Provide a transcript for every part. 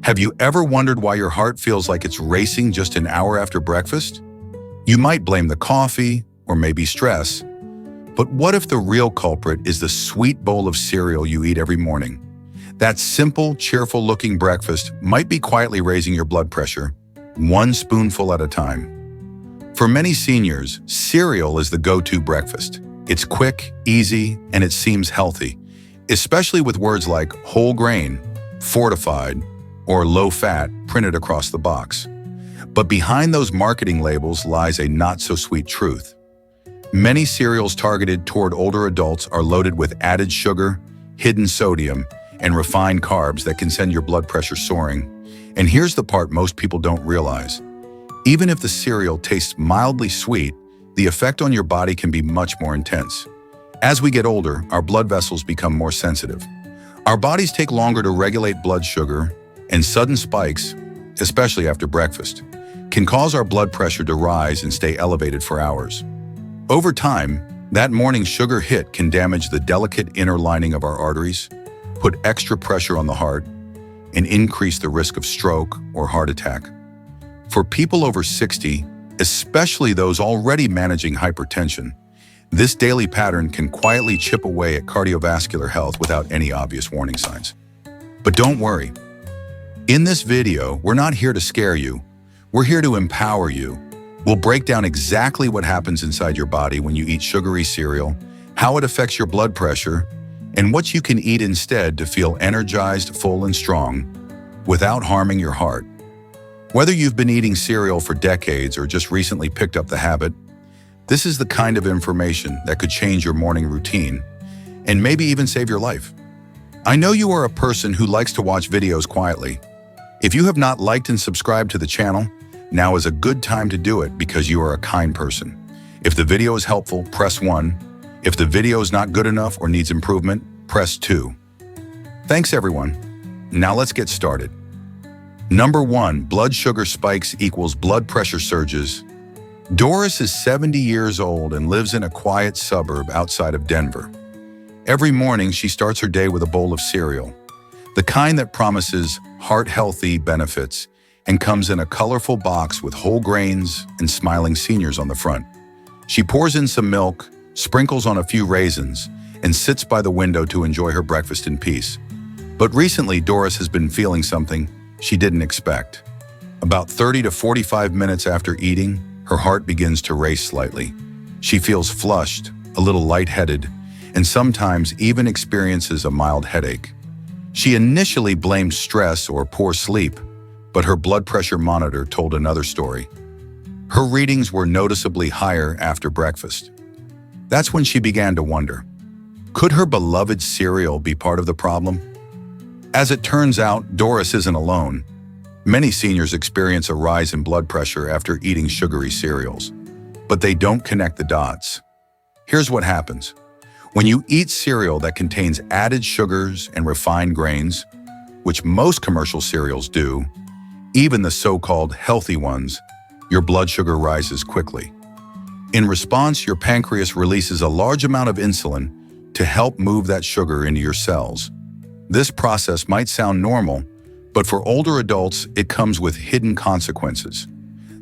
Have you ever wondered why your heart feels like it's racing just an hour after breakfast? You might blame the coffee or maybe stress, but what if the real culprit is the sweet bowl of cereal you eat every morning? That simple, cheerful-looking breakfast might be quietly raising your blood pressure, one spoonful at a time. For many seniors, cereal is the go-to breakfast. It's quick, easy, and it seems healthy, especially with words like whole grain, fortified, or low-fat printed across the box. But behind those marketing labels lies a not-so-sweet truth. Many cereals targeted toward older adults are loaded with added sugar, hidden sodium, and refined carbs that can send your blood pressure soaring. And here's the part most people don't realize. Even if the cereal tastes mildly sweet, the effect on your body can be much more intense. As we get older, our blood vessels become more sensitive. Our bodies take longer to regulate blood sugar, and sudden spikes, especially after breakfast, can cause our blood pressure to rise and stay elevated for hours. Over time, that morning sugar hit can damage the delicate inner lining of our arteries, put extra pressure on the heart, and increase the risk of stroke or heart attack. For people over 60, especially those already managing hypertension, this daily pattern can quietly chip away at cardiovascular health without any obvious warning signs. But don't worry. In this video, we're not here to scare you. We're here to empower you. We'll break down exactly what happens inside your body when you eat sugary cereal, how it affects your blood pressure, and what you can eat instead to feel energized, full, and strong without harming your heart. Whether you've been eating cereal for decades or just recently picked up the habit, this is the kind of information that could change your morning routine and maybe even save your life. I know you are a person who likes to watch videos quietly. If you have not liked and subscribed to the channel, now is a good time to do it because you are a kind person. If the video is helpful, press 1. If the video is not good enough or needs improvement, press 2. Thanks everyone. Now let's get started. Number 1, blood sugar spikes equals blood pressure surges. Doris is 70 years old and lives in a quiet suburb outside of Denver. Every morning, she starts her day with a bowl of cereal, the kind that promises heart-healthy benefits and comes in a colorful box with whole grains and smiling seniors on the front. She pours in some milk, sprinkles on a few raisins, and sits by the window to enjoy her breakfast in peace. But recently, Doris has been feeling something she didn't expect. About 30 to 45 minutes after eating, her heart begins to race slightly. She feels flushed, a little lightheaded, and sometimes even experiences a mild headache. She initially blamed stress or poor sleep, but her blood pressure monitor told another story. Her readings were noticeably higher after breakfast. That's when she began to wonder, could her beloved cereal be part of the problem? As it turns out, Doris isn't alone. Many seniors experience a rise in blood pressure after eating sugary cereals, but they don't connect the dots. Here's what happens. When you eat cereal that contains added sugars and refined grains, which most commercial cereals do, even the so-called healthy ones, your blood sugar rises quickly. In response, your pancreas releases a large amount of insulin to help move that sugar into your cells. This process might sound normal, but for older adults, it comes with hidden consequences.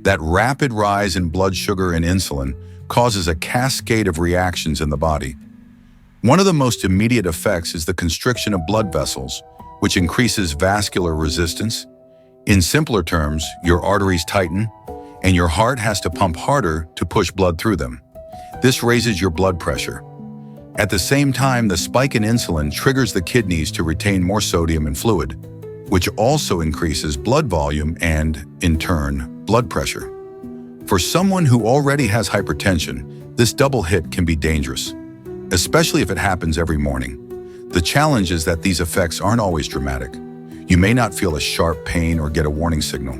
That rapid rise in blood sugar and insulin causes a cascade of reactions in the body. One of the most immediate effects is the constriction of blood vessels, which increases vascular resistance. In simpler terms, your arteries tighten, and your heart has to pump harder to push blood through them. This raises your blood pressure. At the same time, the spike in insulin triggers the kidneys to retain more sodium and fluid, which also increases blood volume and, in turn, blood pressure. For someone who already has hypertension, this double hit can be dangerous, especially if it happens every morning. The challenge is that these effects aren't always dramatic. You may not feel a sharp pain or get a warning signal.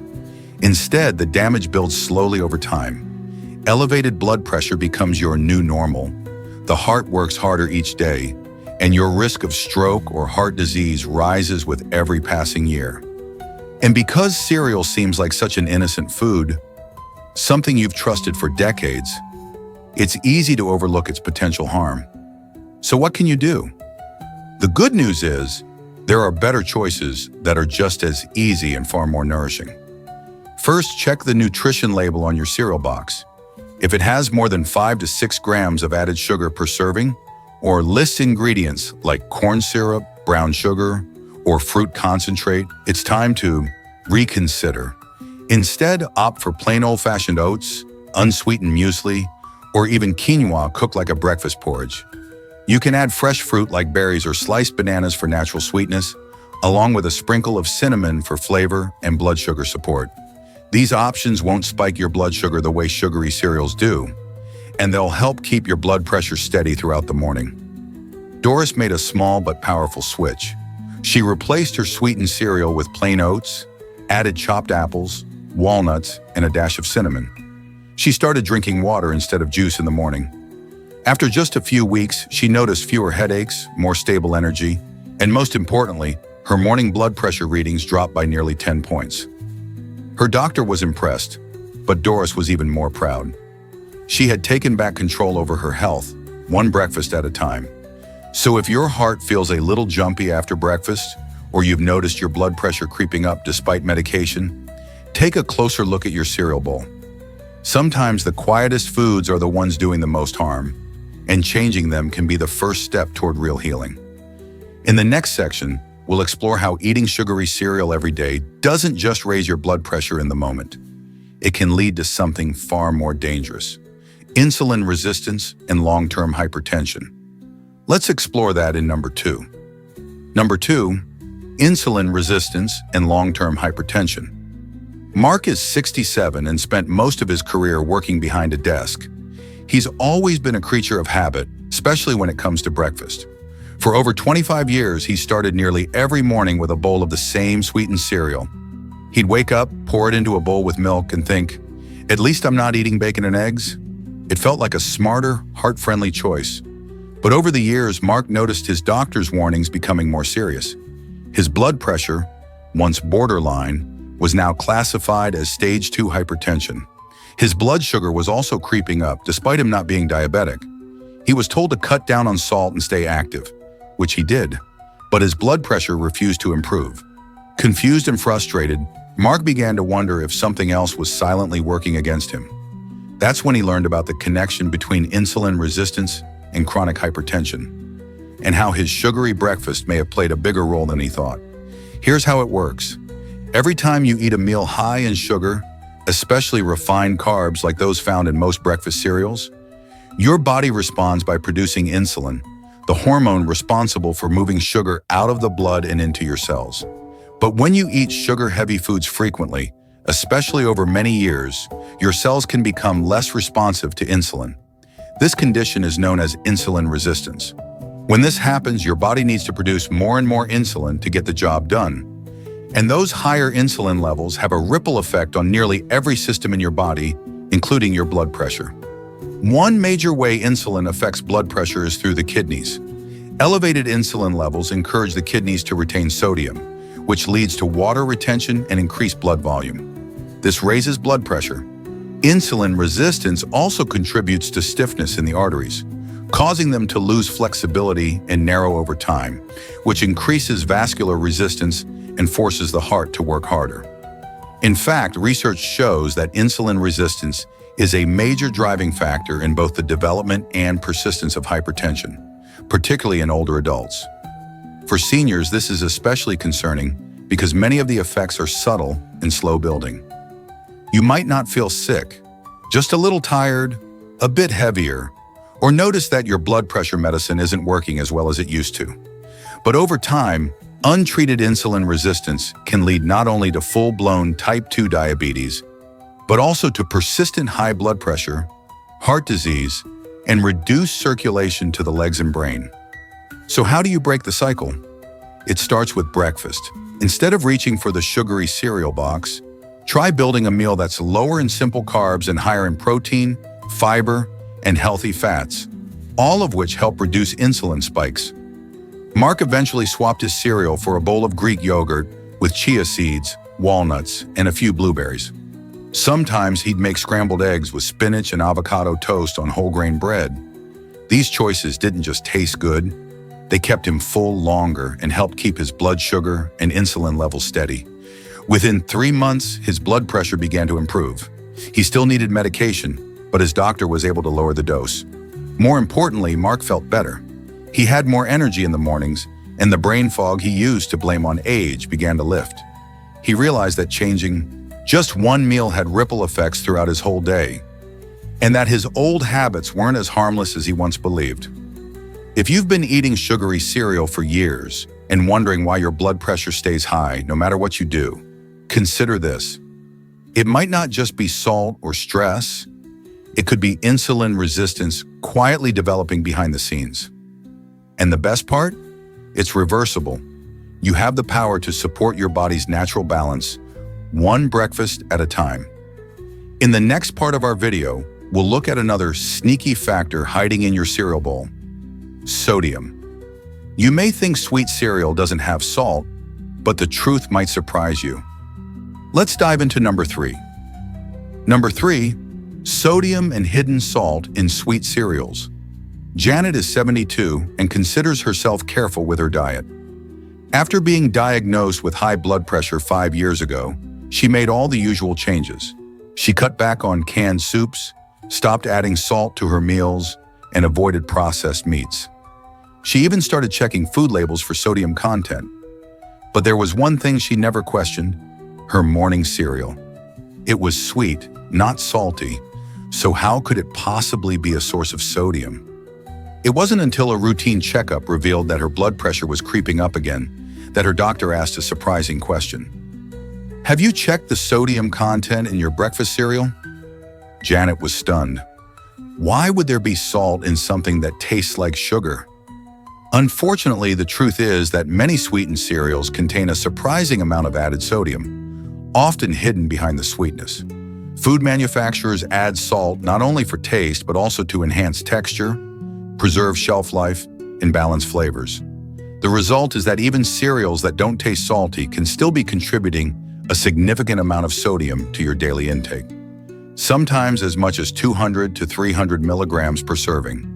Instead, the damage builds slowly over time. Elevated blood pressure becomes your new normal. The heart works harder each day, and your risk of stroke or heart disease rises with every passing year. And because cereal seems like such an innocent food, something you've trusted for decades, it's easy to overlook its potential harm. So what can you do? The good news is, There are better choices that are just as easy and far more nourishing. First, check the nutrition label on your cereal box. If it has more than 5 to 6 grams of added sugar per serving, or lists ingredients like corn syrup, brown sugar, or fruit concentrate, it's time to reconsider. Instead, opt for plain old-fashioned oats, unsweetened muesli, or even quinoa cooked like a breakfast porridge. You can add fresh fruit like berries or sliced bananas for natural sweetness, along with a sprinkle of cinnamon for flavor and blood sugar support. These options won't spike your blood sugar the way sugary cereals do, and they'll help keep your blood pressure steady throughout the morning. Doris made a small but powerful switch. She replaced her sweetened cereal with plain oats, added chopped apples, walnuts, and a dash of cinnamon. She started drinking water instead of juice in the morning. After just a few weeks, she noticed fewer headaches, more stable energy, and most importantly, her morning blood pressure readings dropped by nearly 10 points. Her doctor was impressed, but Doris was even more proud. She had taken back control over her health, one breakfast at a time. So if your heart feels a little jumpy after breakfast, or you've noticed your blood pressure creeping up despite medication, take a closer look at your cereal bowl. Sometimes the quietest foods are the ones doing the most harm, and changing them can be the first step toward real healing. In the next section, we'll explore how eating sugary cereal every day doesn't just raise your blood pressure in the moment. It can lead to something far more dangerous: insulin resistance and long-term hypertension. Let's explore that in number 2. Number 2, insulin resistance and long-term hypertension. Mark is 67 and spent most of his career working behind a desk. He's always been a creature of habit, especially when it comes to breakfast. For over 25 years, he started nearly every morning with a bowl of the same sweetened cereal. He'd wake up, pour it into a bowl with milk, and think, "At least I'm not eating bacon and eggs." It felt like a smarter, heart-friendly choice. But over the years, Mark noticed his doctor's warnings becoming more serious. His blood pressure, once borderline, was now classified as stage 2 hypertension. His blood sugar was also creeping up, despite him not being diabetic. He was told to cut down on salt and stay active, which he did, but his blood pressure refused to improve. Confused and frustrated, Mark began to wonder if something else was silently working against him. That's when he learned about the connection between insulin resistance and chronic hypertension, and how his sugary breakfast may have played a bigger role than he thought. Here's how it works. Every time you eat a meal high in sugar, especially refined carbs like those found in most breakfast cereals, your body responds by producing insulin, the hormone responsible for moving sugar out of the blood and into your cells. But when you eat sugar-heavy foods frequently, especially over many years, your cells can become less responsive to insulin. This condition is known as insulin resistance. When this happens, your body needs to produce more and more insulin to get the job done. And those higher insulin levels have a ripple effect on nearly every system in your body, including your blood pressure. One major way insulin affects blood pressure is through the kidneys. Elevated insulin levels encourage the kidneys to retain sodium, which leads to water retention and increased blood volume. This raises blood pressure. Insulin resistance also contributes to stiffness in the arteries, causing them to lose flexibility and narrow over time, which increases vascular resistance and forces the heart to work harder. In fact, research shows that insulin resistance is a major driving factor in both the development and persistence of hypertension, particularly in older adults. For seniors, this is especially concerning because many of the effects are subtle and slow building. You might not feel sick, just a little tired, a bit heavier, or notice that your blood pressure medicine isn't working as well as it used to. But over time, untreated insulin resistance can lead not only to full-blown type 2 diabetes, but also to persistent high blood pressure, heart disease, and reduced circulation to the legs and brain. So how do you break the cycle? It starts with breakfast. Instead of reaching for the sugary cereal box, try building a meal that's lower in simple carbs and higher in protein, fiber, and healthy fats, all of which help reduce insulin spikes. Mark eventually swapped his cereal for a bowl of Greek yogurt with chia seeds, walnuts, and a few blueberries. Sometimes he'd make scrambled eggs with spinach and avocado toast on whole grain bread. These choices didn't just taste good, They kept him full longer and helped keep his blood sugar and insulin levels steady. Within 3 months, his blood pressure began to improve. He still needed medication, but his doctor was able to lower the dose. More importantly, Mark felt better. He had more energy in the mornings, and the brain fog he used to blame on age began to lift. He realized that changing just one meal had ripple effects throughout his whole day, and that his old habits weren't as harmless as he once believed. If you've been eating sugary cereal for years and wondering why your blood pressure stays high no matter what you do, consider this. It might not just be salt or stress. It could be insulin resistance quietly developing behind the scenes. And the best part? It's reversible. You have the power to support your body's natural balance, one breakfast at a time. In the next part of our video, we'll look at another sneaky factor hiding in your cereal bowl: sodium. You may think sweet cereal doesn't have salt, but the truth might surprise you. Let's dive into number 3. Number 3, sodium and hidden salt in sweet cereals. Janet is 72 and considers herself careful with her diet. After being diagnosed with high blood pressure 5 years ago, she made all the usual changes. She cut back on canned soups, stopped adding salt to her meals, and avoided processed meats. She even started checking food labels for sodium content. But there was one thing she never questioned: her morning cereal. It was sweet, not salty, so how could it possibly be a source of sodium? It wasn't until a routine checkup revealed that her blood pressure was creeping up again that her doctor asked a surprising question. Have you checked the sodium content in your breakfast cereal? Janet was stunned. Why would there be salt in something that tastes like sugar? Unfortunately, the truth is that many sweetened cereals contain a surprising amount of added sodium, often hidden behind the sweetness. Food manufacturers add salt not only for taste, but also to enhance texture, preserve shelf life, and balance flavors. The result is that even cereals that don't taste salty can still be contributing a significant amount of sodium to your daily intake, sometimes as much as 200 to 300 milligrams per serving.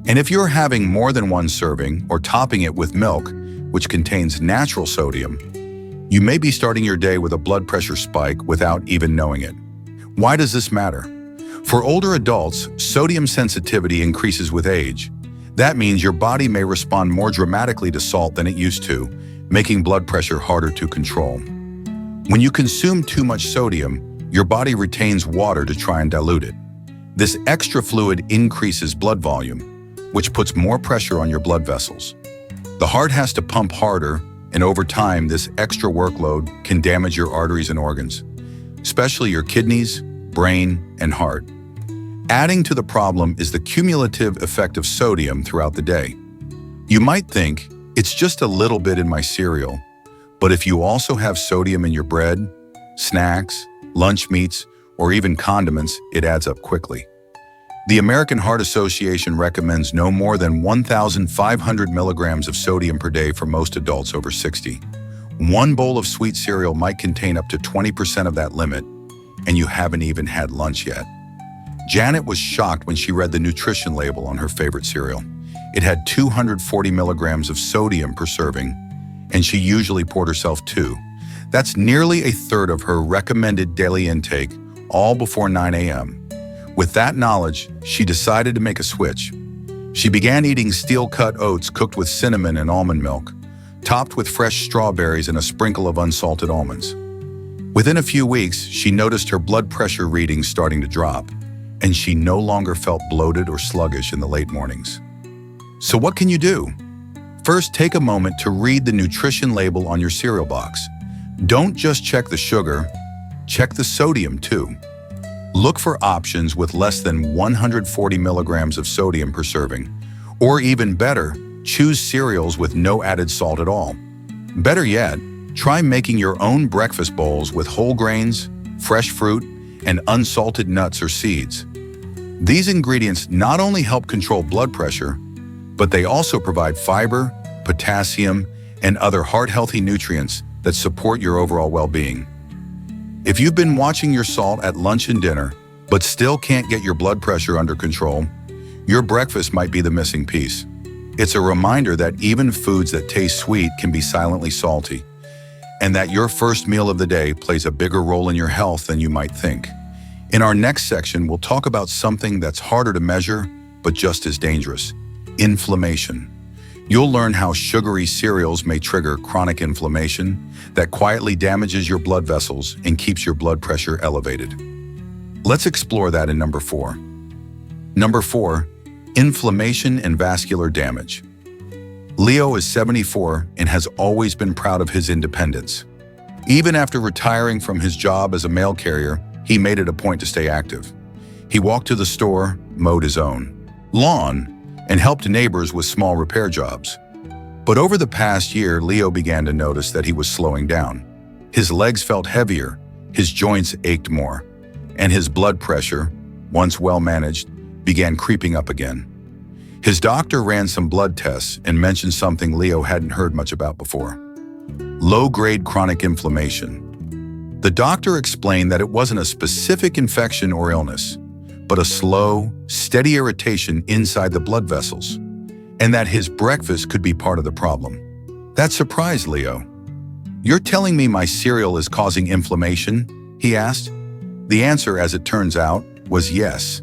And if you're having more than one serving or topping it with milk, which contains natural sodium, you may be starting your day with a blood pressure spike without even knowing it. Why does this matter? For older adults, sodium sensitivity increases with age. That means your body may respond more dramatically to salt than it used to, making blood pressure harder to control. When you consume too much sodium, your body retains water to try and dilute it. This extra fluid increases blood volume, which puts more pressure on your blood vessels. The heart has to pump harder, and over time, this extra workload can damage your arteries and organs, especially your kidneys, brain, and heart. Adding to the problem is the cumulative effect of sodium throughout the day. You might think, it's just a little bit in my cereal, but if you also have sodium in your bread, snacks, lunch meats, or even condiments, it adds up quickly. The American Heart Association recommends no more than 1,500 milligrams of sodium per day for most adults over 60. One bowl of sweet cereal might contain up to 20% of that limit, and you haven't even had lunch yet. Janet was shocked when she read the nutrition label on her favorite cereal. It had 240 milligrams of sodium per serving, and she usually poured herself 2. That's nearly a third of her recommended daily intake, all before 9 a.m. With that knowledge, she decided to make a switch. She began eating steel-cut oats cooked with cinnamon and almond milk, topped with fresh strawberries and a sprinkle of unsalted almonds. Within a few weeks, she noticed her blood pressure readings starting to drop, and she no longer felt bloated or sluggish in the late mornings. So what can you do? First, take a moment to read the nutrition label on your cereal box. Don't just check the sugar, check the sodium too. Look for options with less than 140 milligrams of sodium per serving. Or even better, choose cereals with no added salt at all. Better yet, try making your own breakfast bowls with whole grains, fresh fruit, and unsalted nuts or seeds. These ingredients not only help control blood pressure, but they also provide fiber, potassium, and other heart-healthy nutrients that support your overall well-being. If you've been watching your salt at lunch and dinner, but still can't get your blood pressure under control, your breakfast might be the missing piece. It's a reminder that even foods that taste sweet can be silently salty, and that your first meal of the day plays a bigger role in your health than you might think. In our next section, we'll talk about something that's harder to measure, but just as dangerous: inflammation. You'll learn how sugary cereals may trigger chronic inflammation that quietly damages your blood vessels and keeps your blood pressure elevated. Let's explore that in number 4. Number 4, inflammation and vascular damage. Leo is 74 and has always been proud of his independence. Even after retiring from his job as a mail carrier, he made it a point to stay active. He walked to the store, mowed his own lawn, and helped neighbors with small repair jobs. But over the past year, Leo began to notice that he was slowing down. His legs felt heavier, his joints ached more, and his blood pressure, once well managed, began creeping up again. His doctor ran some blood tests and mentioned something Leo hadn't heard much about before: low-grade chronic inflammation. The doctor explained that it wasn't a specific infection or illness, but a slow, steady irritation inside the blood vessels, and that his breakfast could be part of the problem. That surprised Leo. "You're telling me my cereal is causing inflammation?" he asked. The answer, as it turns out, was yes.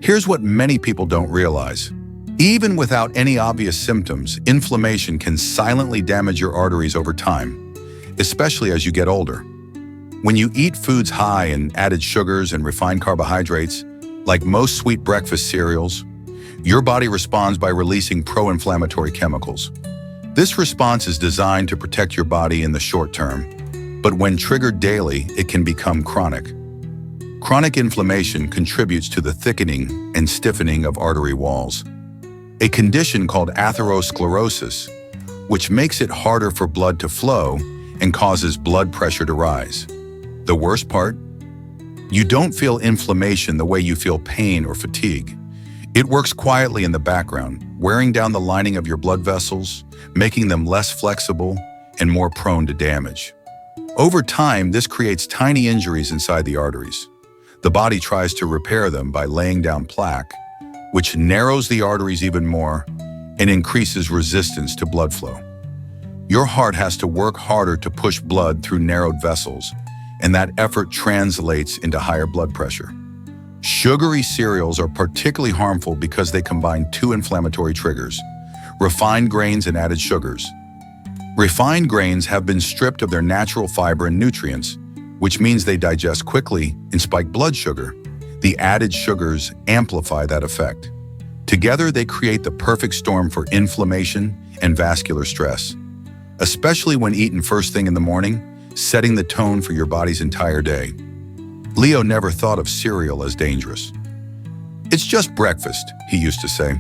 Here's what many people don't realize. Even without any obvious symptoms, inflammation can silently damage your arteries over time, especially as you get older. When you eat foods high in added sugars and refined carbohydrates, like most sweet breakfast cereals, your body responds by releasing pro-inflammatory chemicals. This response is designed to protect your body in the short term, but when triggered daily, it can become chronic. Chronic inflammation contributes to the thickening and stiffening of artery walls, a condition called atherosclerosis, which makes it harder for blood to flow and causes blood pressure to rise. The worst part? You don't feel inflammation the way you feel pain or fatigue. It works quietly in the background, wearing down the lining of your blood vessels, making them less flexible and more prone to damage. Over time, this creates tiny injuries inside the arteries. The body tries to repair them by laying down plaque, which narrows the arteries even more and increases resistance to blood flow. Your heart has to work harder to push blood through narrowed vessels, and that effort translates into higher blood pressure. Sugary cereals are particularly harmful because they combine two inflammatory triggers: refined grains and added sugars. Refined grains have been stripped of their natural fiber and nutrients, which means they digest quickly and spike blood sugar. The added sugars amplify that effect. Together, they create the perfect storm for inflammation and vascular stress, especially when eaten first thing in the morning, setting the tone for your body's entire day. Leo never thought of cereal as dangerous. "It's just breakfast," he used to say.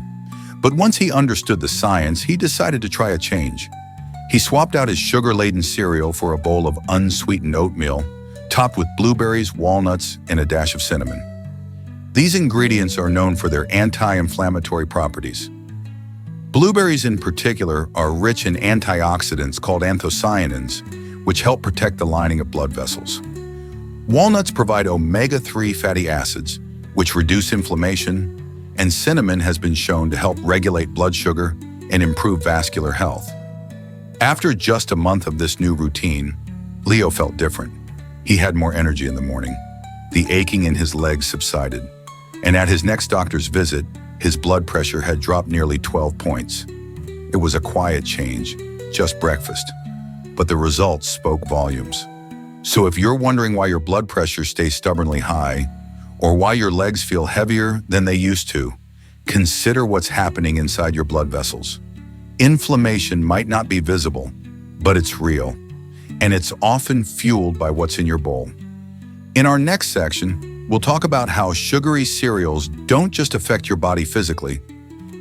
But once he understood the science, he decided to try a change. He swapped out his sugar-laden cereal for a bowl of unsweetened oatmeal, topped with blueberries, walnuts, and a dash of cinnamon. These ingredients are known for their anti-inflammatory properties. Blueberries in particular are rich in antioxidants called anthocyanins, which help protect the lining of blood vessels. Walnuts provide omega-3 fatty acids, which reduce inflammation, and cinnamon has been shown to help regulate blood sugar and improve vascular health. After just a month of this new routine, Leo felt different. He had more energy in the morning. The aching in his legs subsided, and at his next doctor's visit, his blood pressure had dropped nearly 12 points. It was a quiet change, just breakfast, but the results spoke volumes. So if you're wondering why your blood pressure stays stubbornly high, or why your legs feel heavier than they used to, consider what's happening inside your blood vessels. Inflammation might not be visible, but it's real, and it's often fueled by what's in your bowl. In our next section, we'll talk about how sugary cereals don't just affect your body physically.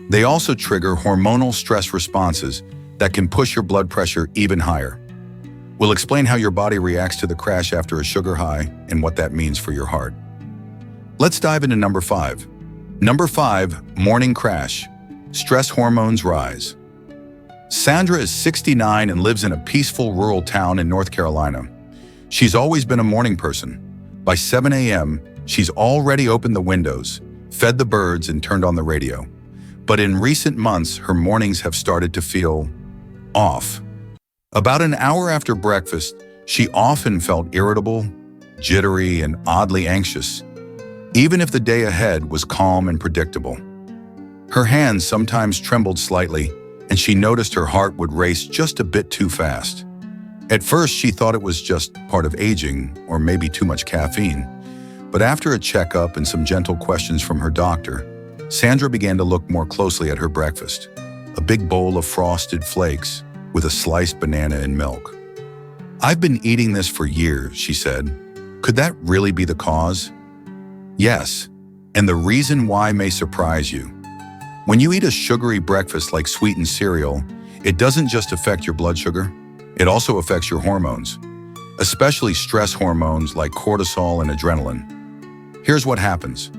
They also trigger hormonal stress responses that can push your blood pressure even higher. We'll explain how your body reacts to the crash after a sugar high and what that means for your heart. Let's dive into number 5. Number 5, morning crash. Stress hormones rise. Sandra is 69 and lives in a peaceful rural town in North Carolina. She's always been a morning person. By 7 a.m., she's already opened the windows, fed the birds, and turned on the radio. But in recent months, her mornings have started to feel off. About an hour after breakfast, she often felt irritable, jittery, and oddly anxious, even if the day ahead was calm and predictable. Her hands sometimes trembled slightly, and she noticed her heart would race just a bit too fast. At first, she thought it was just part of aging, or maybe too much caffeine. But after a checkup and some gentle questions from her doctor, Sandra began to look more closely at her breakfast, a big bowl of frosted flakes with a sliced banana and milk. "I've been eating this for years," she said. "Could that really be the cause?" Yes, and the reason why may surprise you. When you eat a sugary breakfast like sweetened cereal, it doesn't just affect your blood sugar, it also affects your hormones, especially stress hormones like cortisol and adrenaline. Here's what happens.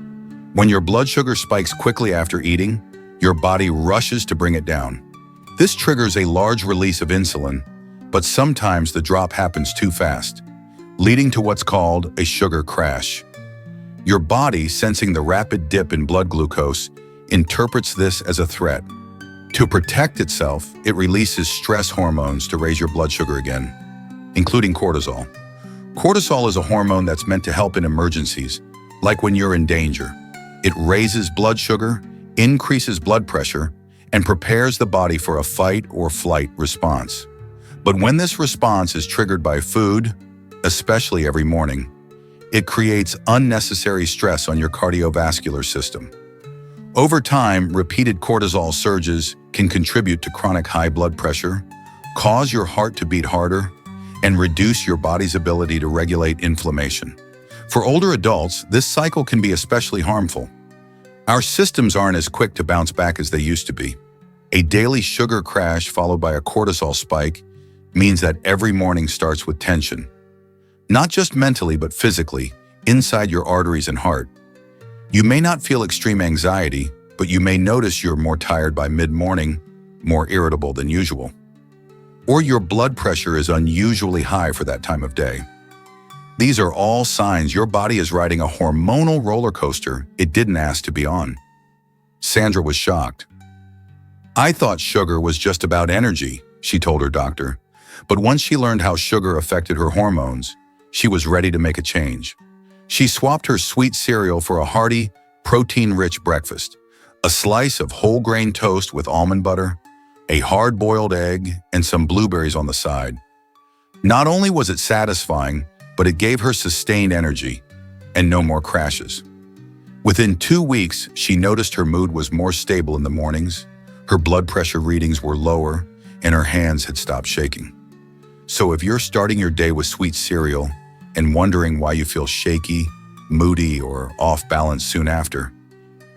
When your blood sugar spikes quickly after eating, your body rushes to bring it down. This triggers a large release of insulin, but sometimes the drop happens too fast, leading to what's called a sugar crash. Your body, sensing the rapid dip in blood glucose, interprets this as a threat. To protect itself, it releases stress hormones to raise your blood sugar again, including cortisol. Cortisol is a hormone that's meant to help in emergencies, like when you're in danger. It raises blood sugar, increases blood pressure, and prepares the body for a fight or flight response. But when this response is triggered by food, especially every morning, it creates unnecessary stress on your cardiovascular system. Over time, repeated cortisol surges can contribute to chronic high blood pressure, cause your heart to beat harder, and reduce your body's ability to regulate inflammation. For older adults, this cycle can be especially harmful. Our systems aren't as quick to bounce back as they used to be. A daily sugar crash followed by a cortisol spike means that every morning starts with tension. Not just mentally, but physically, inside your arteries and heart. You may not feel extreme anxiety, but you may notice you're more tired by mid-morning, more irritable than usual. Or your blood pressure is unusually high for that time of day. These are all signs your body is riding a hormonal roller coaster it didn't ask to be on. Sandra was shocked. "I thought sugar was just about energy," she told her doctor. But once she learned how sugar affected her hormones, she was ready to make a change. She swapped her sweet cereal for a hearty, protein-rich breakfast, a slice of whole grain toast with almond butter, a hard-boiled egg, and some blueberries on the side. Not only was it satisfying, but it gave her sustained energy and no more crashes. Within 2 weeks, she noticed her mood was more stable in the mornings, her blood pressure readings were lower, and her hands had stopped shaking. So if you're starting your day with sweet cereal and wondering why you feel shaky, moody, or off balance soon after,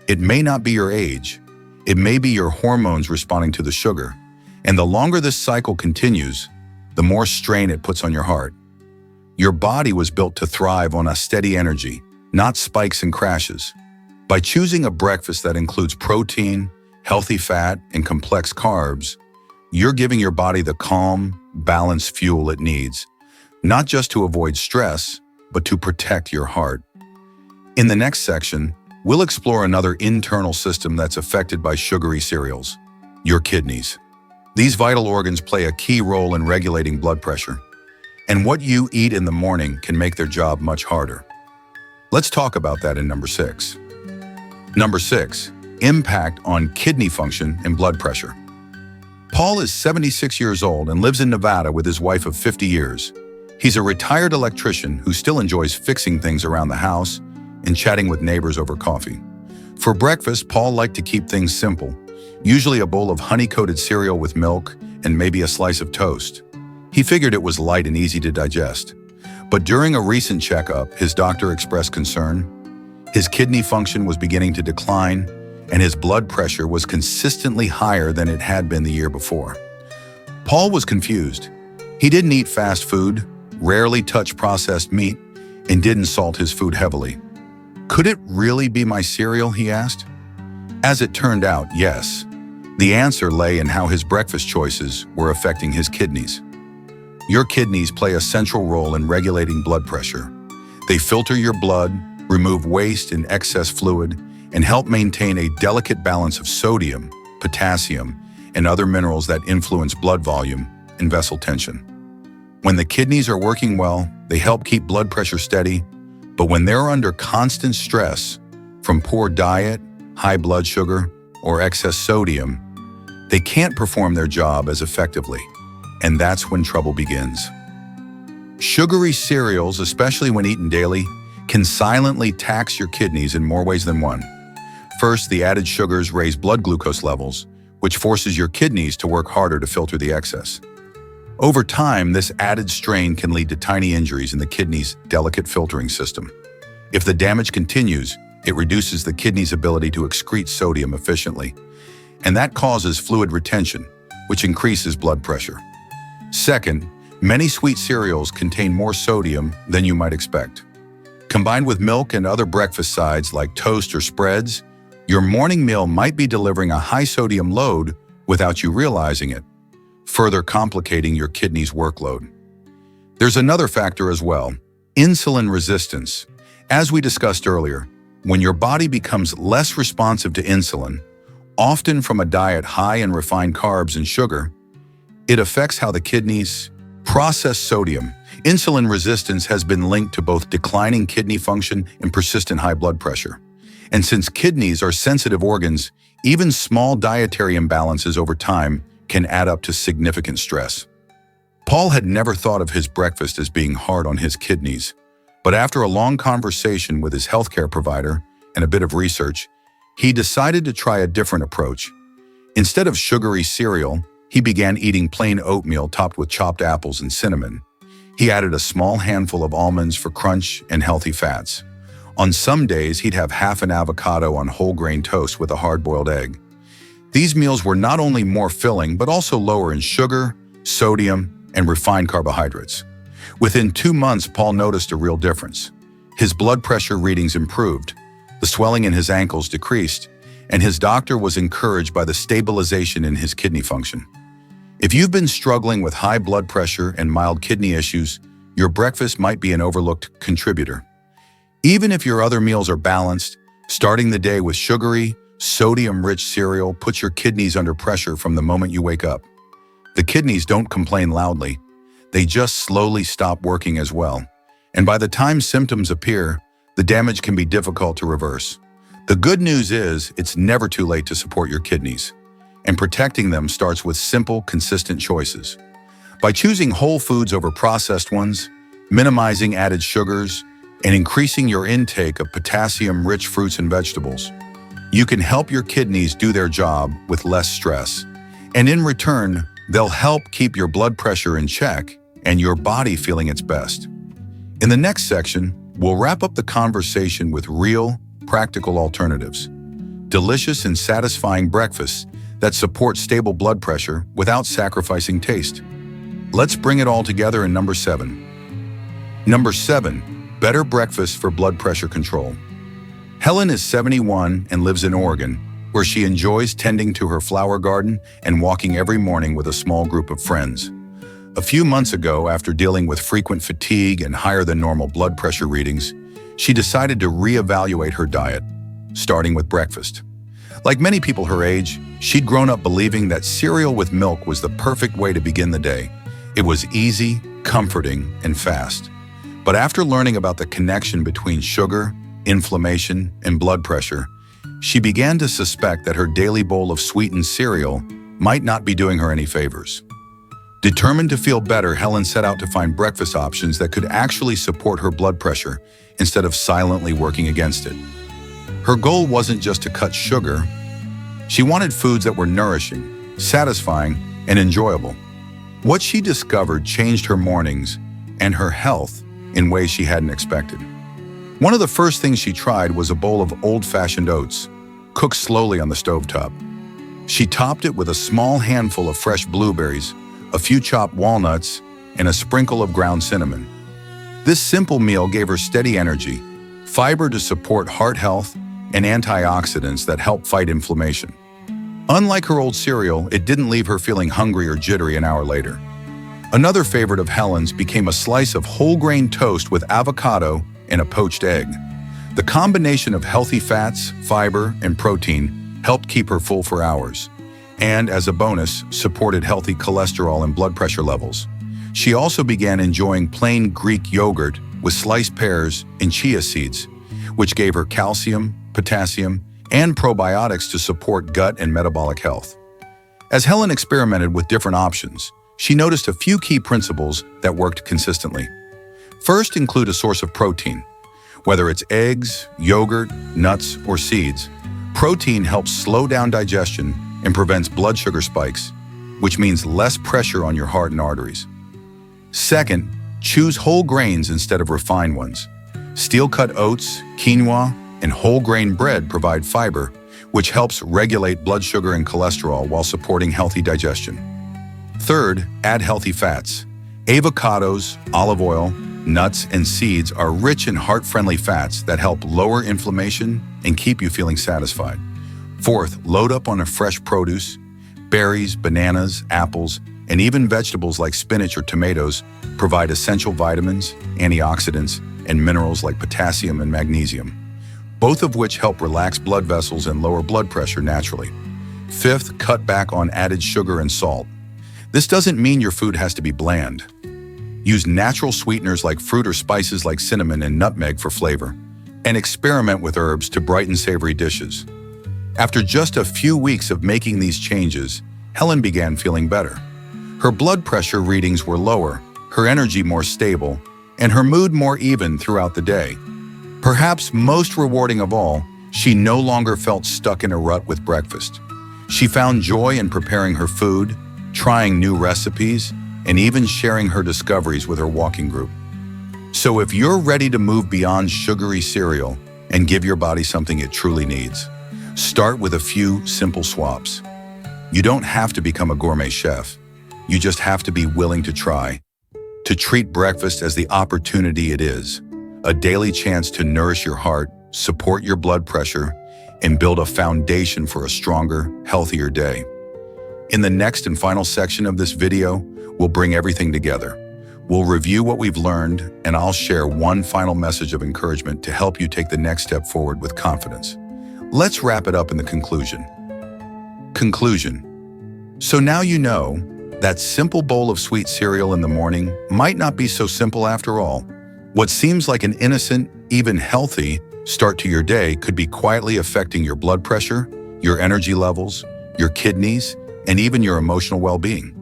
it may not be your age. It may be your hormones responding to the sugar. And the longer this cycle continues, the more strain it puts on your heart. Your body was built to thrive on a steady energy, not spikes and crashes. By choosing a breakfast that includes protein, healthy fat, and complex carbs, you're giving your body the calm, balanced fuel it needs, not just to avoid stress, but to protect your heart. In the next section, we'll explore another internal system that's affected by sugary cereals, your kidneys. These vital organs play a key role in regulating blood pressure, and what you eat in the morning can make their job much harder. Let's talk about that in number 6. Number 6, impact on kidney function and blood pressure. Paul is 76 years old and lives in Nevada with his wife of 50 years. He's a retired electrician who still enjoys fixing things around the house and chatting with neighbors over coffee. For breakfast, Paul liked to keep things simple, usually a bowl of honey-coated cereal with milk and maybe a slice of toast. He figured it was light and easy to digest. But during a recent checkup, his doctor expressed concern. His kidney function was beginning to decline, and his blood pressure was consistently higher than it had been the year before. Paul was confused. He didn't eat fast food, rarely touched processed meat, and didn't salt his food heavily. Could it really be my cereal, he asked? As it turned out, yes. The answer lay in how his breakfast choices were affecting his kidneys. Your kidneys play a central role in regulating blood pressure. They filter your blood, remove waste and excess fluid, and help maintain a delicate balance of sodium, potassium, and other minerals that influence blood volume and vessel tension. When the kidneys are working well, they help keep blood pressure steady, but when they're under constant stress from poor diet, high blood sugar, or excess sodium, they can't perform their job as effectively, and that's when trouble begins. Sugary cereals, especially when eaten daily, can silently tax your kidneys in more ways than one. First, the added sugars raise blood glucose levels, which forces your kidneys to work harder to filter the excess. Over time, this added strain can lead to tiny injuries in the kidney's delicate filtering system. If the damage continues, it reduces the kidney's ability to excrete sodium efficiently, and that causes fluid retention, which increases blood pressure. Second, many sweet cereals contain more sodium than you might expect. Combined with milk and other breakfast sides like toast or spreads, your morning meal might be delivering a high sodium load without you realizing it, further complicating your kidney's workload. There's another factor as well, insulin resistance. As we discussed earlier, when your body becomes less responsive to insulin, often from a diet high in refined carbs and sugar, it affects how the kidneys process sodium. Insulin resistance has been linked to both declining kidney function and persistent high blood pressure. And since kidneys are sensitive organs, even small dietary imbalances over time can add up to significant stress. Paul had never thought of his breakfast as being hard on his kidneys, but after a long conversation with his healthcare provider and a bit of research, he decided to try a different approach. Instead of sugary cereal, he began eating plain oatmeal topped with chopped apples and cinnamon. He added a small handful of almonds for crunch and healthy fats. On some days, he'd have half an avocado on whole grain toast with a hard-boiled egg. These meals were not only more filling, but also lower in sugar, sodium, and refined carbohydrates. Within 2 months, Paul noticed a real difference. His blood pressure readings improved, the swelling in his ankles decreased, and his doctor was encouraged by the stabilization in his kidney function. If you've been struggling with high blood pressure and mild kidney issues, your breakfast might be an overlooked contributor. Even if your other meals are balanced, starting the day with sugary, sodium-rich cereal puts your kidneys under pressure from the moment you wake up. The kidneys don't complain loudly. They just slowly stop working as well. And by the time symptoms appear, the damage can be difficult to reverse. The good news is it's never too late to support your kidneys. And protecting them starts with simple, consistent choices. By choosing whole foods over processed ones, minimizing added sugars, and increasing your intake of potassium-rich fruits and vegetables, you can help your kidneys do their job with less stress. And in return, they'll help keep your blood pressure in check and your body feeling its best. In the next section, we'll wrap up the conversation with real, practical alternatives. Delicious and satisfying breakfasts that support stable blood pressure without sacrificing taste. Let's bring it all together in number 7. Number 7, better breakfast for blood pressure control. Helen is 71 and lives in Oregon, where she enjoys tending to her flower garden and walking every morning with a small group of friends. A few months ago, after dealing with frequent fatigue and higher than normal blood pressure readings, she decided to reevaluate her diet, starting with breakfast. Like many people her age, she'd grown up believing that cereal with milk was the perfect way to begin the day. It was easy, comforting, and fast. But after learning about the connection between sugar, inflammation, and blood pressure, she began to suspect that her daily bowl of sweetened cereal might not be doing her any favors. Determined to feel better, Helen set out to find breakfast options that could actually support her blood pressure instead of silently working against it. Her goal wasn't just to cut sugar. She wanted foods that were nourishing, satisfying, and enjoyable. What she discovered changed her mornings and her health in ways she hadn't expected. One of the first things she tried was a bowl of old-fashioned oats, cooked slowly on the stovetop. She topped it with a small handful of fresh blueberries, a few chopped walnuts, and a sprinkle of ground cinnamon. This simple meal gave her steady energy, fiber to support heart health, and antioxidants that help fight inflammation. Unlike her old cereal, it didn't leave her feeling hungry or jittery an hour later. Another favorite of Helen's became a slice of whole grain toast with avocado and a poached egg. The combination of healthy fats, fiber, and protein helped keep her full for hours, and as a bonus, supported healthy cholesterol and blood pressure levels. She also began enjoying plain Greek yogurt with sliced pears and chia seeds, which gave her calcium, potassium, and probiotics to support gut and metabolic health. As Helen experimented with different options, she noticed a few key principles that worked consistently. First, include a source of protein. Whether it's eggs, yogurt, nuts, or seeds, protein helps slow down digestion and prevents blood sugar spikes, which means less pressure on your heart and arteries. Second, choose whole grains instead of refined ones. Steel-cut oats, quinoa, and whole grain bread provide fiber, which helps regulate blood sugar and cholesterol while supporting healthy digestion. Third, add healthy fats. Avocados, olive oil, nuts, and seeds are rich in heart-friendly fats that help lower inflammation and keep you feeling satisfied. Fourth, load up on a fresh produce. Berries, bananas, apples, and even vegetables like spinach or tomatoes provide essential vitamins, antioxidants, and minerals like potassium and magnesium, both of which help relax blood vessels and lower blood pressure naturally. Fifth, cut back on added sugar and salt. This doesn't mean your food has to be bland. Use natural sweeteners like fruit or spices like cinnamon and nutmeg for flavor, and experiment with herbs to brighten savory dishes. After just a few weeks of making these changes, Helen began feeling better. Her blood pressure readings were lower, her energy more stable, and her mood more even throughout the day. Perhaps most rewarding of all, she no longer felt stuck in a rut with breakfast. She found joy in preparing her food, trying new recipes, and even sharing her discoveries with her walking group. So if you're ready to move beyond sugary cereal and give your body something it truly needs, start with a few simple swaps. You don't have to become a gourmet chef. You just have to be willing to try, to treat breakfast as the opportunity it is, a daily chance to nourish your heart, support your blood pressure, and build a foundation for a stronger, healthier day. In the next and final section of this video, we'll bring everything together. We'll review what we've learned, and I'll share one final message of encouragement to help you take the next step forward with confidence. Let's wrap it up in the conclusion. Conclusion. So now you know that simple bowl of sweet cereal in the morning might not be so simple after all. What seems like an innocent, even healthy start to your day could be quietly affecting your blood pressure, your energy levels, your kidneys, and even your emotional well-being.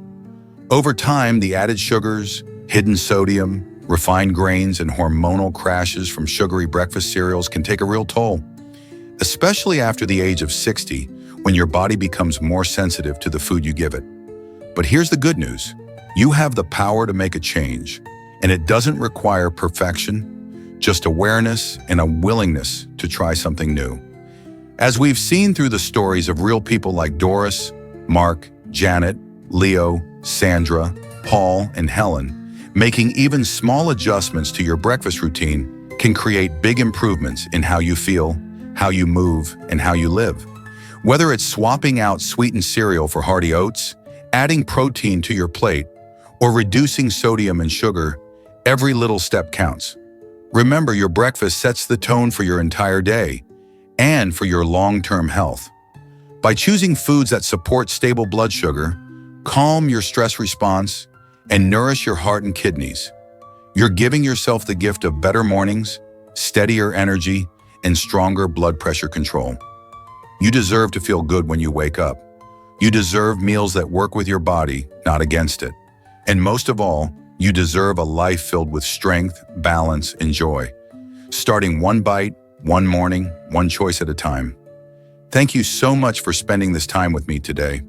Over time, the added sugars, hidden sodium, refined grains, and hormonal crashes from sugary breakfast cereals can take a real toll, especially after the age of 60, when your body becomes more sensitive to the food you give it. But here's the good news. You have the power to make a change, and it doesn't require perfection, just awareness and a willingness to try something new. As we've seen through the stories of real people like Doris, Mark, Janet, Leo, Sandra, Paul, and Helen, making even small adjustments to your breakfast routine can create big improvements in how you feel, how you move, and how you live. Whether it's swapping out sweetened cereal for hearty oats, adding protein to your plate, or reducing sodium and sugar, every little step counts. Remember, your breakfast sets the tone for your entire day and for your long-term health. By choosing foods that support stable blood sugar, calm your stress response, and nourish your heart and kidneys, you're giving yourself the gift of better mornings, steadier energy, and stronger blood pressure control. You deserve to feel good when you wake up. You deserve meals that work with your body, not against it. And most of all, you deserve a life filled with strength, balance, and joy. Starting one bite, one morning, one choice at a time. Thank you so much for spending this time with me today.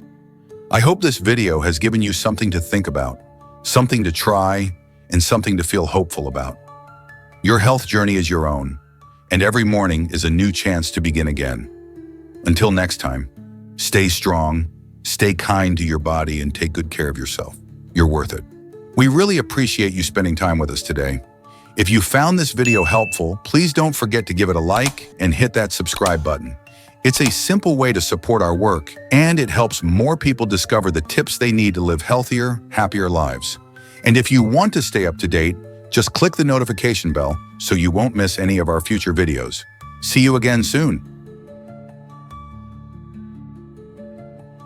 I hope this video has given you something to think about, something to try, and something to feel hopeful about. Your health journey is your own, and every morning is a new chance to begin again. Until next time, stay strong, stay kind to your body, and take good care of yourself. You're worth it. We really appreciate you spending time with us today. If you found this video helpful, please don't forget to give it a like and hit that subscribe button. It's a simple way to support our work, and it helps more people discover the tips they need to live healthier, happier lives. And if you want to stay up to date, just click the notification bell so you won't miss any of our future videos. See you again soon.